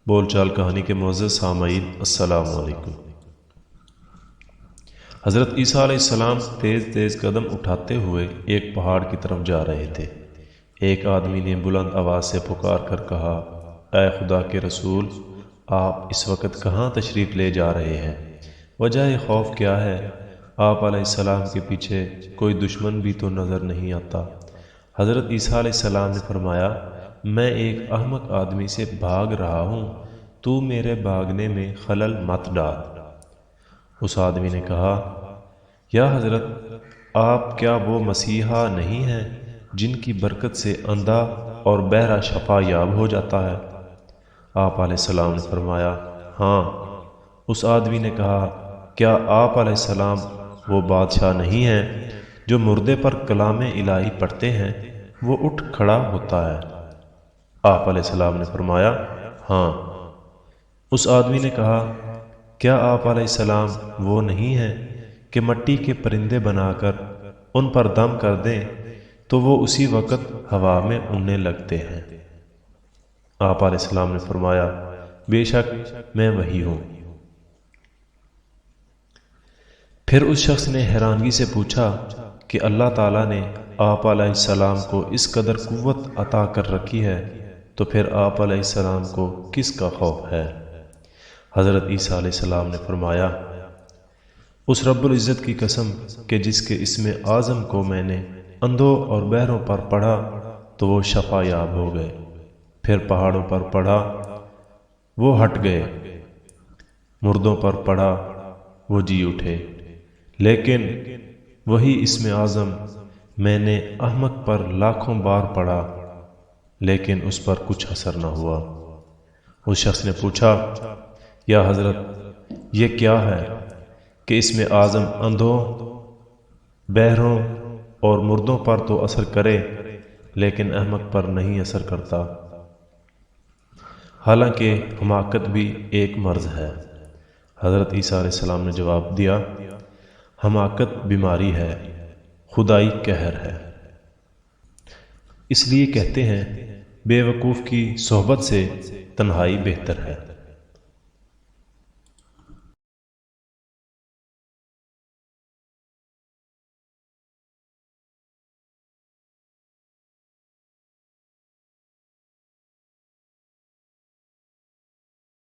بول چال کہانی کے معزز سامعین السلام علیکم۔ حضرت عیسیٰ علیہ السلام تیز تیز قدم اٹھاتے ہوئے ایک پہاڑ کی طرف جا رہے تھے۔ ایک آدمی نے بلند آواز سے پکار کر کہا، اے خدا کے رسول، آپ اس وقت کہاں تشریف لے جا رہے ہیں؟ وجہ خوف کیا ہے؟ آپ علیہ السلام کے پیچھے کوئی دشمن بھی تو نظر نہیں آتا۔ حضرت عیسیٰ علیہ السلام نے فرمایا، میں ایک احمق آدمی سے بھاگ رہا ہوں، تو میرے بھاگنے میں خلل مت ڈال۔ اس آدمی نے کہا، یا حضرت، آپ کیا وہ مسیحا نہیں ہیں جن کی برکت سے اندھا اور بہرا شفا یاب ہو جاتا ہے؟ آپ علیہ السلام نے فرمایا، ہاں۔ اس آدمی نے کہا، کیا آپ علیہ السلام وہ بادشاہ نہیں ہیں جو مردے پر کلام الہی پڑھتے ہیں وہ اٹھ کھڑا ہوتا ہے؟ آپ علیہ السلام نے فرمایا، ہاں۔ اس آدمی نے کہا، کیا آپ علیہ السلام وہ نہیں ہیں کہ مٹی کے پرندے بنا کر ان پر دم کر دیں تو وہ اسی وقت ہوا میں اڑنے لگتے ہیں؟ آپ علیہ السلام نے فرمایا، بے شک میں وہی ہوں۔ پھر اس شخص نے حیرانگی سے پوچھا کہ اللہ تعالیٰ نے آپ علیہ السلام کو اس قدر قوت عطا کر رکھی ہے تو پھر آپ علیہ السلام کو کس کا خوف ہے؟ حضرت عیسیٰ علیہ السلام نے فرمایا، اس رب العزت کی قسم کہ جس کے اسم اعظم کو میں نے اندھوں اور بہروں پر پڑھا تو وہ شفا یاب ہو گئے، پھر پہاڑوں پر پڑھا وہ ہٹ گئے، مردوں پر پڑھا وہ جی اٹھے۔ لیکن وہی اسم اعظم میں نے احمق پر لاکھوں بار پڑھا لیکن اس پر کچھ اثر نہ ہوا۔ اس شخص نے پوچھا، یا حضرت، یہ کیا ہے کہ اسم اعظم اندھوں، بہروں اور مردوں پر تو اثر کرے لیکن احمق پر نہیں اثر کرتا؟ حالانکہ حماقت بھی ایک مرض ہے۔ حضرت عیسیٰ علیہ السلام نے جواب دیا، حماقت بیماری ہے، خدائی قہر ہے۔ اس لیے کہتے ہیں بے وقوف کی صحبت سے تنہائی بہتر ہے۔